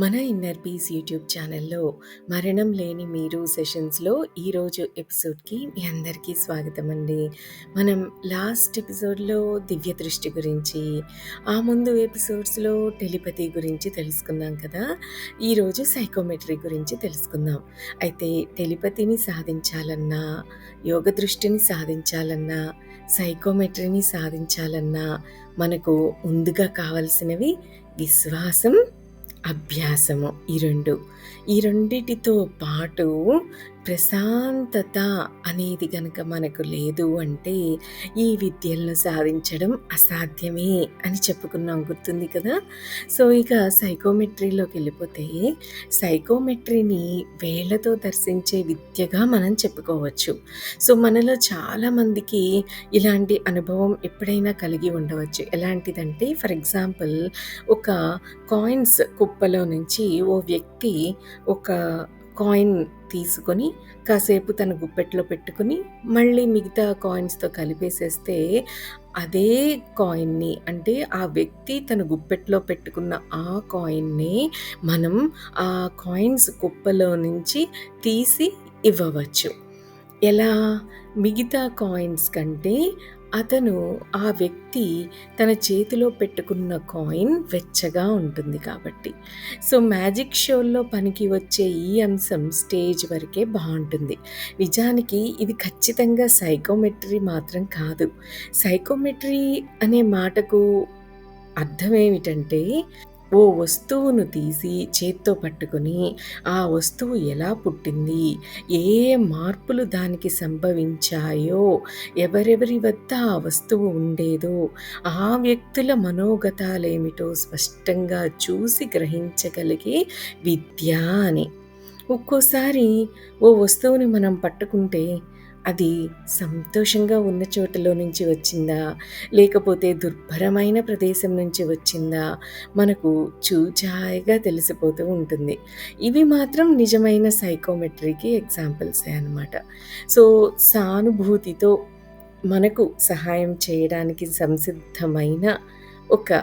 మన inner peace YouTube ఛానల్లో మరణం లేని మీరు సెషన్స్లో ఈరోజు ఎపిసోడ్కి మీ అందరికీ స్వాగతం అండి. మనం లాస్ట్ ఎపిసోడ్లో దివ్య దృష్టి గురించి, ఆ ముందు ఎపిసోడ్స్లో టెలిపతి గురించి తెలుసుకున్నాం కదా. ఈరోజు సైకోమెట్రీ గురించి తెలుసుకుందాం. అయితే టెలిపతిని సాధించాలన్నా, యోగ దృష్టిని సాధించాలన్నా, సైకోమెట్రీని సాధించాలన్నా మనకు ముందుగా కావాల్సినవి విశ్వాసం, అభ్యాసము. ఈ రెండిటితో పాటు ప్రశాంతత అనేది గనక మనకు లేదు అంటే ఈ విద్యలను సాధించడం అసాధ్యమే అని చెప్పుకున్నాం, గుర్తుంది కదా. సో ఇక సైకోమెట్రీలోకి వెళ్ళిపోతే సైకోమెట్రీని వేళ్లతో దర్శించే విద్యగా మనం చెప్పుకోవచ్చు. సో మనలో చాలామందికి ఇలాంటి అనుభవం ఎప్పుడైనా కలిగి ఉండవచ్చు. ఎలాంటిదంటే ఫర్ ఎగ్జాంపుల్, ఒక కాయిన్స్ కుప్పలో నుంచి ఓ వ్యక్తి ఒక కాయిన్ తీసుకొని కాసేపు తన గుప్పెట్లో పెట్టుకుని మళ్ళీ మిగతా కాయిన్స్తో కలిపేసేస్తే అదే కాయిన్ని, అంటే ఆ వ్యక్తి తన గుప్పెట్లో పెట్టుకున్న ఆ కాయిన్ని మనం ఆ కాయిన్స్ కుప్పలో నుంచి తీసి ఇవ్వవచ్చు. ఎలా? మిగతా కాయిన్స్ కంటే అతను, ఆ వ్యక్తి తన చేతిలో పెట్టుకున్న కాయిన్ వెచ్చగా ఉంటుంది కాబట్టి. సో మ్యాజిక్ షోల్లో పనికి వచ్చే ఈ అంశం స్టేజ్ వరకే బాగుంటుంది. నిజానికి ఇది ఖచ్చితంగా సైకోమెట్రీ మాత్రం కాదు. సైకోమెట్రీ అనే మాటకు అర్థం ఏమిటంటే, ఓ వస్తువును తీసి చేత్తో పట్టుకొని ఆ వస్తువు ఎలా పుట్టింది, ఏ మార్పులు దానికి సంభవించాయో, ఎవరెవరి వద్ద ఆ వస్తువు ఉండేదో, ఆ వ్యక్తుల మనోగతాలేమిటో స్పష్టంగా చూసి గ్రహించగలిగే విద్య అని. ఒక్కోసారి ఓ వస్తువుని మనం పట్టుకుంటే అది సంతోషంగా ఉన్న చోటలో నుంచి వచ్చిందా, లేకపోతే దుర్భరమైన ప్రదేశం నుంచి వచ్చిందా మనకు చూచాయిగా తెలిసిపోతూ ఉంటుంది. ఇవి మాత్రం నిజమైన సైకోమెట్రీకి ఎగ్జాంపుల్సే అన్నమాట. సో సానుభూతితో మనకు సహాయం చేయడానికి సంసిద్ధమైన ఒక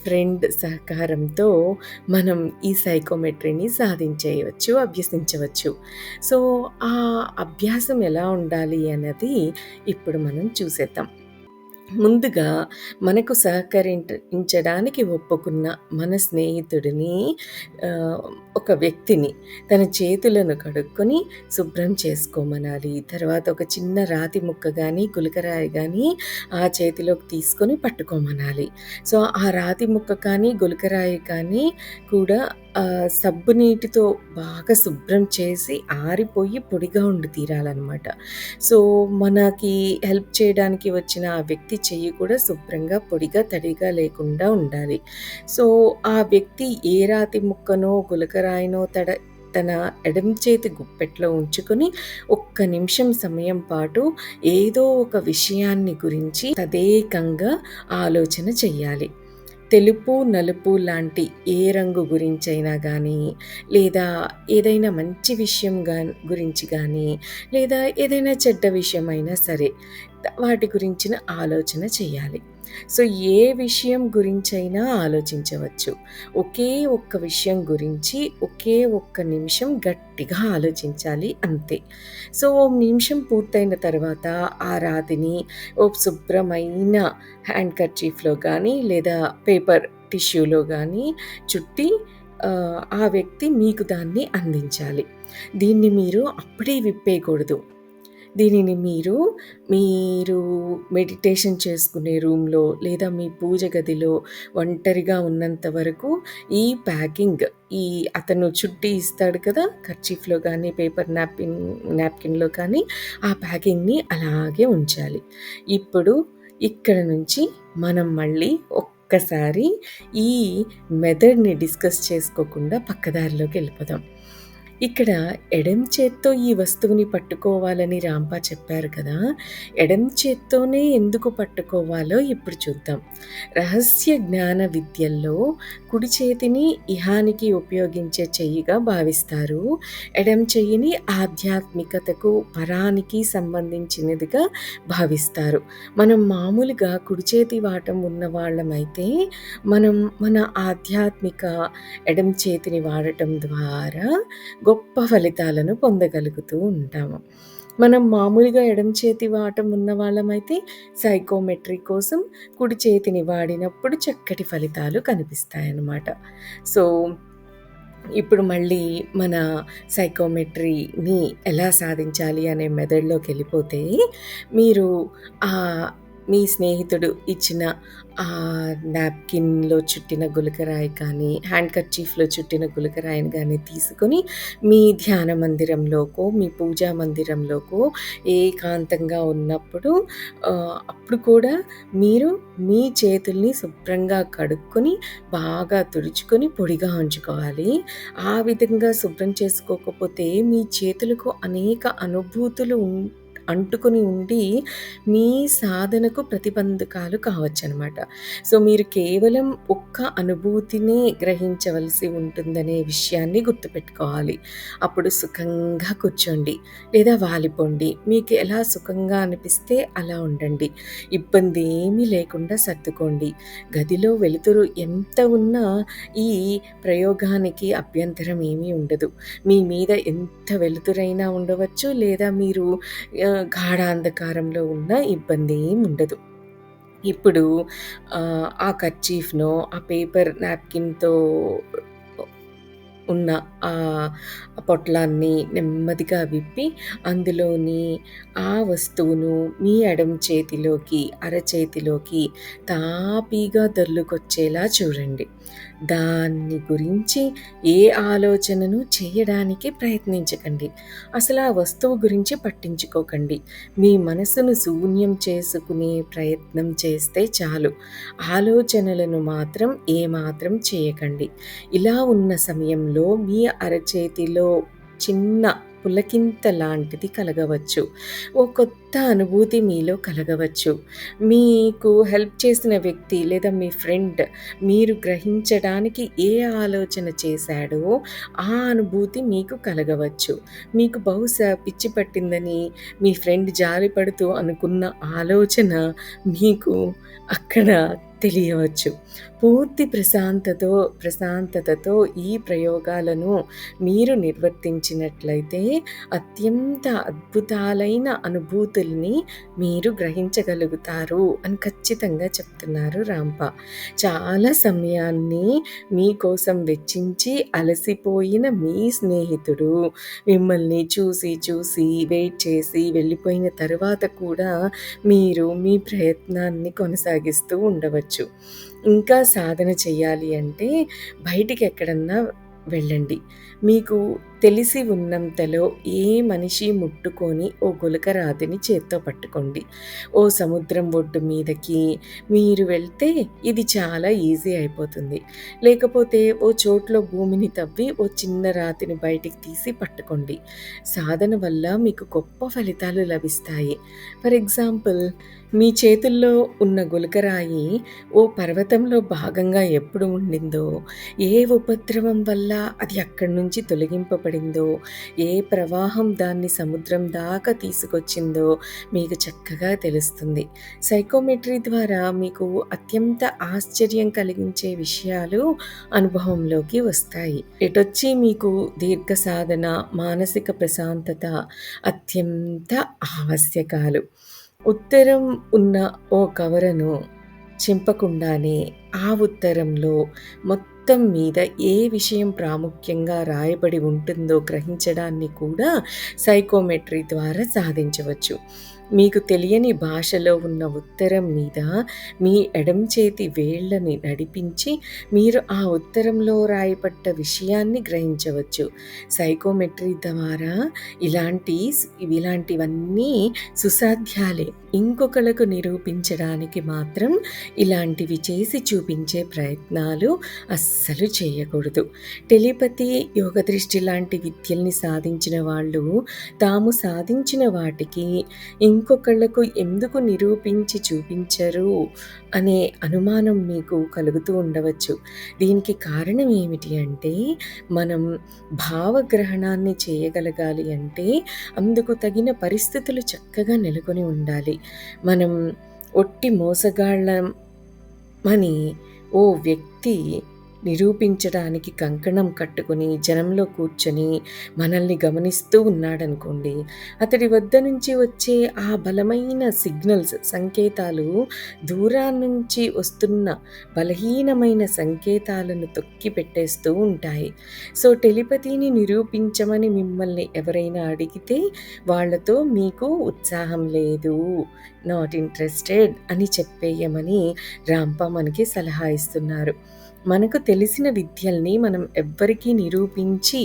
ఫ్రెండ్ సహకారంతో మనం ఈ సైకోమెట్రీని సాధించేయవచ్చు, అభ్యసించవచ్చు. సో ఆ అభ్యాసం ఎలా ఉండాలి అన్నది ఇప్పుడు మనం చూసేద్దాం. ముందుగా మనకు సహకరించడానికి ఒప్పుకున్న మన స్నేహితుడిని, ఒక వ్యక్తిని తన చేతులను కడుక్కొని శుభ్రం చేసుకోమనాలి. తర్వాత ఒక చిన్న రాతి ముక్క కానీ గులకరాయి కానీ ఆ చేతిలోకి తీసుకొని పట్టుకోమనాలి. సో ఆ రాతి ముక్క కానీ గులకరాయి కానీ కూడా సబ్బు నీటితో బాగా శుభ్రం చేసి ఆరిపోయి పొడిగా ఉండి తీరాలన్నమాట. సో మనకి హెల్ప్ చేయడానికి వచ్చిన ఆ వ్యక్తి చెయ్యి కూడా శుభ్రంగా పొడిగా తడిగా లేకుండా ఉండాలి. సో ఆ వ్యక్తి ఏ రాతి ముక్కనో గులకరాయినో తన ఎడమ చేతి గుప్పెట్లో ఉంచుకొని ఒక్క నిమిషం సమయం పాటు ఏదో ఒక విషయాన్ని గురించి తదేకంగా ఆలోచన చెయ్యాలి. తెలుపు, నలుపు లాంటి ఏ రంగు గురించైనా కానీ, లేదా ఏదైనా మంచి విషయం గురించి కానీ, లేదా ఏదైనా చెడ్డ విషయమైనా సరే వాటి గురించిన ఆలోచన చేయాలి. సో ఏ విషయం గురించైనా ఆలోచించవచ్చు. ఒకే ఒక్క విషయం గురించి ఒకే ఒక్క నిమిషం గట్టిగా ఆలోచించాలి, అంతే. సో ఓ నిమిషం పూర్తయిన తర్వాత ఆ రాతిని ఓ శుభ్రమైన హ్యాండ్ కర్చీఫ్లో కానీ లేదా పేపర్ టిష్యూలో కానీ చుట్టి ఆ వ్యక్తి మీకు దాన్ని అందించాలి. దీన్ని మీరు అప్పుడే విప్పేయకూడదు. దీనిని మీరు మెడిటేషన్ చేసుకునే రూమ్లో లేదా మీ పూజ గదిలో ఒంటరిగా ఉన్నంత వరకు ఈ ప్యాకింగ్, ఈ అతను చుట్టి ఇస్తాడు కదా కర్చీఫ్లో కానీ పేపర్ నాప్కిన్లో కానీ, ఆ ప్యాకింగ్ని అలాగే ఉంచాలి. ఇప్పుడు ఇక్కడ నుంచి మనం మళ్ళీ ఒక్కసారి ఈ మెథడ్ని డిస్కస్ చేసుకోకుండా పక్కదారిలోకి వెళ్ళిపోదాం. ఇక్కడ ఎడమ చేత్తో ఈ వస్తువుని పట్టుకోవాలని రాంప చెప్పారు కదా! ఎడమ చేత్తోనే ఎందుకు పట్టుకోవాలో ఇప్పుడు చూద్దాం. రహస్య జ్ఞాన విద్యల్లో కుడి చేతిని ఇహానికి ఉపయోగించే చెయ్యిగా భావిస్తారు. ఎడమ చెయ్యిని ఆధ్యాత్మికతకు, పరానికి సంబంధించినదిగా భావిస్తారు. మనం మామూలుగా కుడి చేతి వాటం ఉన్నవాళ్ళమైతే మనం మన ఆధ్యాత్మిక ఎడమ చేతిని వాడటం ద్వారా గొప్ప ఫలితాలను పొందగలుగుతూ ఉంటాము. మనం మామూలుగా ఎడమ చేతి వాటం ఉన్నవాళ్ళమైతే సైకోమెట్రీ కోసం కుడి చేతిని వాడినప్పుడు చక్కటి ఫలితాలు కనిపిస్తాయన్నమాట. సో, ఇప్పుడు మళ్ళీ మన సైకోమెట్రీని ఎలా సాధించాలి అనే మెథడ్‌లోకెళ్ళిపోతే, మీరు మీ స్నేహితుడు ఇచ్చిన నాప్కిన్‌లో చుట్టిన గులకరాయి కానీ, హ్యాండ్ కర్చీఫ్‌లో చుట్టిన గులకరాయిని గాని తీసుకొని, మీ ధ్యాన మందిరంలోకో, మీ పూజా మందిరంలోకో ఏకాంతంగా ఉన్నప్పుడు అప్పుడు కూడా మీరు మీ చేతుల్ని శుభ్రంగా కడుక్కొని, బాగా తుడుచుకొని పొడిగా ఉంచుకోవాలి. ఆ విధంగా శుభ్రం చేసుకోకపోతే మీ చేతులకు అనేక అనుభూతులు అంటుకొని ఉండి మీ సాధనకు ప్రతిబంధకాలు కావచ్చనమాట. సో, మీరు కేవలం ఒక్క అనుభూతినే గ్రహించవలసి ఉంటుందనే విషయాన్ని గుర్తుపెట్టుకోవాలి. అప్పుడు సుఖంగా కూర్చోండి లేదా వాలిపోండి. మీకు ఎలా సుఖంగా అనిపిస్తే అలా ఉండండి. ఇబ్బంది ఏమీ లేకుండా సర్దుకోండి. గదిలో వెలుతురు ఎంత ఉన్నా ఈ ప్రయోగానికి అభ్యంతరం ఏమీ ఉండదు. మీ మీద ఎంత వెలుతురైనా ఉండవచ్చు, లేదా మీరు గాఢాంధకారంలో ఉన్న ఇబ్బంది ఏమి ఉండదు. ఇప్పుడు ఆ కర్చీఫ్‌నో, ఆ పేపర్ నాప్కిన్‌తో ఉన్న పొట్లాన్ని నెమ్మదిగా విప్పి, అందులోని ఆ వస్తువును మీ ఎడమ చేతిలోకి, అరచేతిలోకి తాపీగా దొర్లుకొచ్చేలా చూడండి. దాన్ని గురించి ఏ ఆలోచనను చేయడానికి ప్రయత్నించకండి. అసలు ఆ వస్తువు గురించి పట్టించుకోకండి. మీ మనసును శూన్యం చేసుకునే ప్రయత్నం చేస్తే చాలు. ఆలోచనలను మాత్రం ఏమాత్రం చేయకండి. ఇలా ఉన్న సమయంలో మీ అరచేతిలో చిన్న పులకింత లాంటిది కలగవచ్చు. ఓ కొత్త అనుభూతి మీలో కలగవచ్చు. మీకు హెల్ప్ చేసిన వ్యక్తి లేదా మీ ఫ్రెండ్ మీరు గ్రహించడానికి ఏ ఆలోచన చేశాడో ఆ అనుభూతి మీకు కలగవచ్చు. మీకు బహుశా పిచ్చి పట్టిందని మీ ఫ్రెండ్ జాలిపడుతూ అనుకున్న ఆలోచన మీకు అక్కడ తెలియవచ్చు. పూర్తి ప్రశాంతతతో ఈ ప్రయోగాలను మీరు నిర్వర్తించినట్లయితే అత్యంత అద్భుతాలైన అనుభూతుల్ని మీరు గ్రహించగలుగుతారు అని ఖచ్చితంగా చెప్తున్నారు రాంప. చాలా సమయాన్ని మీకోసం వెచ్చించి అలసిపోయిన మీ స్నేహితుడు మిమ్మల్ని చూసి వెయిట్ చేసి వెళ్ళిపోయిన తరువాత కూడా మీరు మీ ప్రయత్నాన్ని కొనసాగిస్తూ ఉండవచ్చు. ఇంకా సాధన చెయ్యాలి అంటే బయటికి ఎక్కడన్నా వెళ్ళండి. మీకు తెలిసి ఉన్నంతలో ఏ మనిషి ముట్టుకొని ఓ గులకరాతిని చేత్తో పట్టుకోండి. ఓ సముద్రం ఒడ్డు మీదకి మీరు వెళ్తే ఇది చాలా ఈజీ అయిపోతుంది. లేకపోతే ఓ చోట్లో భూమిని తవ్వి ఓ చిన్న రాతిని బయటికి తీసి పట్టుకోండి. సాధన వల్ల మీకు గొప్ప ఫలితాలు లభిస్తాయి. ఫర్ ఎగ్జాంపుల్, మీ చేతుల్లో ఉన్న గులకరాయి ఓ పర్వతంలో భాగంగా ఎప్పుడు ఉండిందో, ఏ ఉపద్రవం వల్ల అది అక్కడి నుంచి తొలగింపబడిందో, ఏ ప్రవాహం దాన్ని సముద్రం దాకా తీసుకొచ్చిందో మీకు చక్కగా తెలుస్తుంది. సైకోమెట్రీ ద్వారా మీకు అత్యంత ఆశ్చర్యం కలిగించే విషయాలు అనుభవంలోకి వస్తాయి. ఇటొచ్చి మీకు దీర్ఘ సాధన, మానసిక ప్రశాంతత అత్యంత ఆవశ్యకాలు. ఉత్తరం ఉన్న ఓ కవరును చింపకుండానే ఆ ఉత్తరంలో మొత్తం మీద ఏ విషయం ప్రాముఖ్యంగా రాయబడి ఉంటుందో గ్రహించడాన్ని కూడా సైకోమెట్రీ ద్వారా సాధించవచ్చు. మీకు తెలియని భాషలో ఉన్న ఉత్తరం మీద మీ ఎడమ చేతి వేళ్ళని నడిపించి మీరు ఆ ఉత్తరంలో రాయబడ్డ విషయాన్ని గ్రహించవచ్చు. సైకోమెట్రీ ద్వారా ఇలాంటివన్నీ సుసాధ్యాలే. ఇంకొకళ్ళకు నిరూపించడానికి మాత్రం ఇలాంటివి చేసి చూపించే ప్రయత్నాలు అస్సలు చేయకూడదు. టెలిపతి, యోగదృష్టి లాంటి విద్యల్ని సాధించిన వాళ్ళు తాము సాధించిన వాటికి ఇంకొకళ్ళకు ఎందుకు నిరూపించి చూపించరు అనే అనుమానం మీకు కలుగుతూ ఉండవచ్చు. దీనికి కారణం ఏమిటి అంటే, మనం భావగ్రహణాన్ని చేయగలగాలి అంటే అందుకు తగిన పరిస్థితులు చక్కగా నెలకొని ఉండాలి. మనం ఒట్టి మోసగాళ్ళమని ఓ వ్యక్తి నిరూపించడానికి కంకణం కట్టుకుని జనంలో కూర్చొని మనల్ని గమనిస్తూ ఉన్నాడనుకోండి, అతడి వద్ద నుంచి వచ్చే ఆ బలమైన సిగ్నల్స్, సంకేతాలు దూరాన్నించి వస్తున్న బలహీనమైన సంకేతాలను తొక్కి పెట్టేస్తూ ఉంటాయి. సో టెలిపతిని నిరూపించమని మిమ్మల్ని ఎవరైనా అడిగితే వాళ్ళతో మీకు ఉత్సాహం లేదు, నాట్ ఇంట్రెస్టెడ్ అని చెప్పేయమని రాంప మనకి సలహా ఇస్తున్నారు. మనకు తెలిసిన విద్యల్ని మనం ఎవ్వరికీ నిరూపించి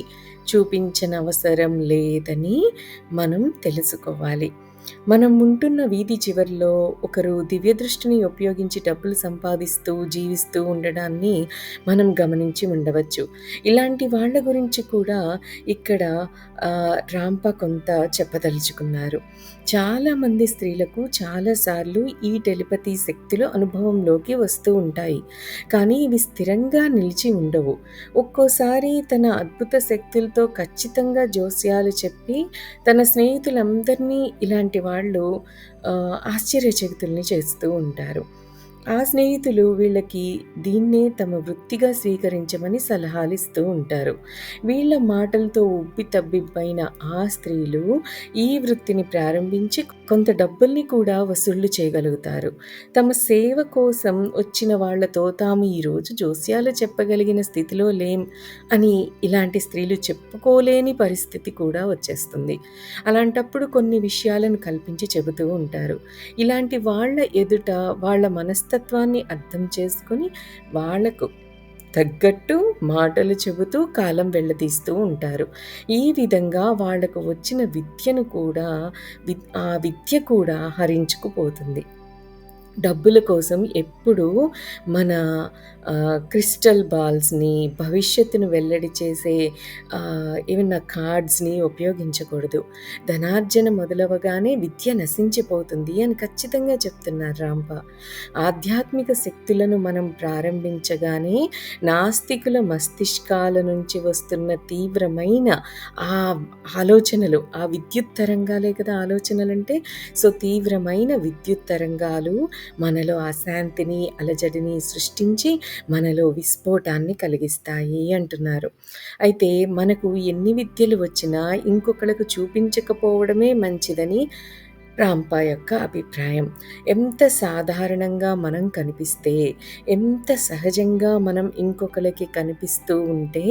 చూపించనవసరం లేదని మనం తెలుసుకోవాలి. మనం ఉంటున్న వీధి చివరిలో ఒకరు దివ్యదృష్టిని ఉపయోగించి డబ్బులు సంపాదిస్తూ జీవిస్తూ ఉండడాన్ని మనం గమనించి ఉండవచ్చు. ఇలాంటి వాళ్ళ గురించి కూడా ఇక్కడ రాంప కొంత చెప్పదలుచుకున్నారు. చాలామంది స్త్రీలకు చాలాసార్లు ఈ టెలిపతి శక్తులు అనుభవంలోకి వస్తూ ఉంటాయి, కానీ ఇవి స్థిరంగా నిలిచి ఉండవు. ఒక్కోసారి తన అద్భుత శక్తులతో ఖచ్చితంగా జోస్యాలు చెప్పి తన స్నేహితులందరినీ ఇలాంటి వాళ్ళు ఆశ్చర్యచకితుల్ని చేస్తూ ఉంటారు. ఆ స్నేహితులు వీళ్ళకి దీన్నే తమ వృత్తిగా స్వీకరించమని సలహాలు ఇస్తూ ఉంటారు. వీళ్ళ మాటలతో ఉబ్బి తబ్బిబ్బైన ఆ స్త్రీలు ఈ వృత్తిని ప్రారంభించి కొంత డబ్బుల్ని కూడా వసూళ్లు చేయగలుగుతారు. తమ సేవ కోసం వచ్చిన వాళ్లతో తాము ఈరోజు జోస్యాలు చెప్పగలిగిన స్థితిలో లేం అని ఇలాంటి స్త్రీలు చెప్పుకోలేని పరిస్థితి కూడా వచ్చేస్తుంది. అలాంటప్పుడు కొన్ని విషయాలను కల్పించి చెబుతూ ఉంటారు. ఇలాంటి వాళ్ళ ఎదుట వాళ్ళ మనస్తత్వాన్ని అర్థం చేసుకొని వాళ్లకు తగ్గట్టు మాటలు చెబుతూ కాలం వెళ్ళదీస్తూ ఉంటారు. ఈ విధంగా వాళ్లకు వచ్చిన విద్యను కూడా ఆ విద్య కూడా హరించుకుపోతుంది. డబ్బుల కోసం ఎప్పుడూ మన క్రిస్టల్ బాల్స్ని, భవిష్యత్తును వెల్లడి చేసే ఏమన్నా కార్డ్స్ని ఉపయోగించకూడదు. ధనార్జన మొదలవగానే విద్య నశించిపోతుంది అని ఖచ్చితంగా చెప్తున్నారు రాంప. ఆధ్యాత్మిక శక్తులను మనం ప్రారంభించగానే నాస్తికుల మస్తిష్కాల నుంచి వస్తున్న తీవ్రమైన ఆ ఆలోచనలు, ఆ విద్యుత్ తరంగాలే కదా ఆలోచనలంటే, సో తీవ్రమైన విద్యుత్ తరంగాలు మనలో అశాంతిని, అలజడిని సృష్టించి మనలో విస్ఫోటాన్ని కలిగిస్తాయి అంటున్నారు. అయితే మనకు ఎన్ని విద్యలు వచ్చినా ఇంకొకళ్ళకు చూపించకపోవడమే మంచిదని రాంప యొక్క అభిప్రాయం. ఎంత సాధారణంగా మనం కనిపిస్తే, ఎంత సహజంగా మనం ఇంకొకరికి కనిపిస్తూ ఉంటే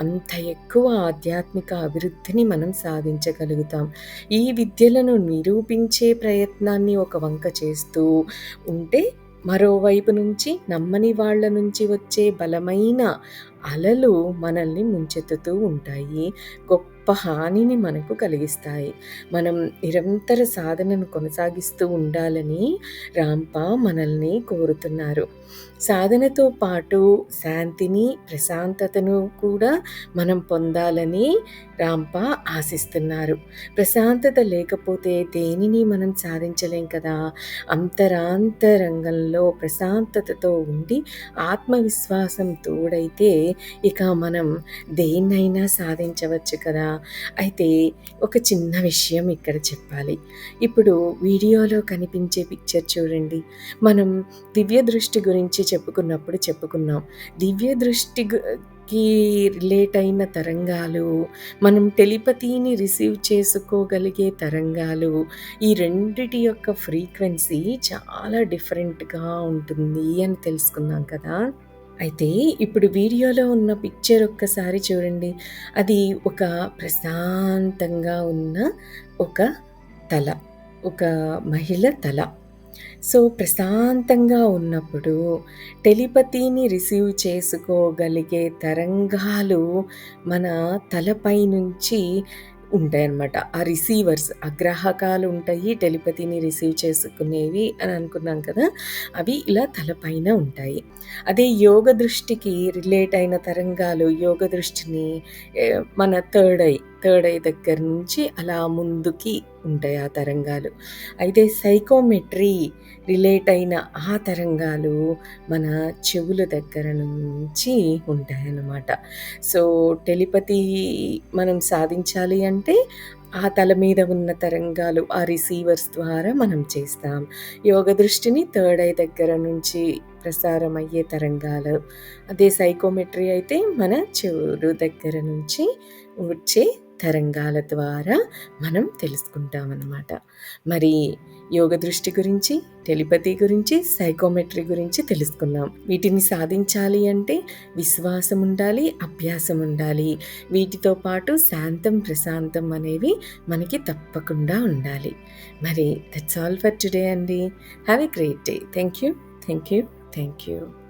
అంత ఎక్కువ ఆధ్యాత్మిక అభివృద్ధిని మనం సాధించగలుగుతాం. ఈ విద్యలను నిరూపించే ప్రయత్నాన్ని ఒక వంక చేస్తూ ఉంటే, మరోవైపు నుంచి నమ్మని వాళ్ళ నుంచి వచ్చే బలమైన అలలు మనల్ని ముంచెత్తుతూ ఉంటాయి, గొప్ప హానిని మనకు కలిగిస్తాయి. మనం నిరంతర సాధనను కొనసాగిస్తూ ఉండాలని రాంప మనల్ని కోరుతున్నారు. సాధనతో పాటు శాంతిని, ప్రశాంతతను కూడా మనం పొందాలని రాంప ఆశిస్తున్నారు. ప్రశాంతత లేకపోతే దేనిని మనం సాధించలేం కదా. అంతరాంతరంగంలో ప్రశాంతతతో ఉండి ఆత్మవిశ్వాసం తోడైతే ఇక మనం దేన్నైనా సాధించవచ్చు కదా. అయితే ఒక చిన్న విషయం ఇక్కడ చెప్పాలి. ఇప్పుడు వీడియోలో కనిపించే పిక్చర్ చూడండి. మనం దివ్య దృష్టి గురించి చెప్పుకున్నాం. దివ్య దృష్టికి రిలేట్ అయిన తరంగాలు, మనం టెలిపతిని రిసీవ్ చేసుకోగలిగే తరంగాలు, ఈ రెండిటి యొక్క ఫ్రీక్వెన్సీ చాలా డిఫరెంట్గా ఉంటుంది అని తెలుసుకున్నాం కదా. అయితే ఇప్పుడు వీడియోలో ఉన్న పిక్చర్ ఒక్కసారి చూడండి. అది ఒక ప్రశాంతంగా ఉన్న ఒక తల. ఒక మహిళ తల. సో, ప్రశాంతంగా ఉన్నప్పుడు టెలిపతీని రిసీవ్ చేసుకోగలిగే తరంగాలు మన తలపై నుంచి ఉంటాయన్నమాట. ఆ రిసీవర్స్, ఆ గ్రాహకాలు ఉంటాయి. టెలిపతీని రిసీవ్ చేసుకునేవి అని అనుకున్నాం కదా! అవి ఇలా తలపైన ఉంటాయి. అదే యోగ దృష్టికి రిలేట్ అయిన తరంగాలు యోగ దృష్టిని మన థర్డ్ ఐ దగ్గర నుంచి అలా ముందుకి ఉంటాయి ఆ తరంగాలు. అయితే సైకోమెట్రీ రిలేట్ అయిన ఆ తరంగాలు మన చెవుల దగ్గర నుంచి ఉంటాయన్నమాట. సో, టెలిపతి మనం సాధించాలి అంటే ఆ తల మీద ఉన్న తరంగాలు, ఆ రిసీవర్స్ ద్వారా మనం చేస్తాం. యోగ దృష్టిని థర్డ్ ఐ దగ్గర నుంచి ప్రసారం అయ్యే తరంగాలు. అదే సైకోమెట్రీ అయితే మన చెవులు దగ్గర నుంచి వచ్చే తరంగాల ద్వారా మనం తెలుసుకుంటామన్నమాట. మరి యోగ దృష్టి గురించి, టెలిపతి గురించి, సైకోమెట్రీ గురించి తెలుసుకున్నాం. వీటిని సాధించాలి అంటే విశ్వాసం ఉండాలి, అభ్యాసం ఉండాలి. వీటితో పాటు శాంతం, ప్రశాంతం అనేవి మనకి తప్పకుండా ఉండాలి. మరి దట్స్ ఆల్ ఫర్ టుడే అండి. Have a great day. Thank you. Thank you. Thank you.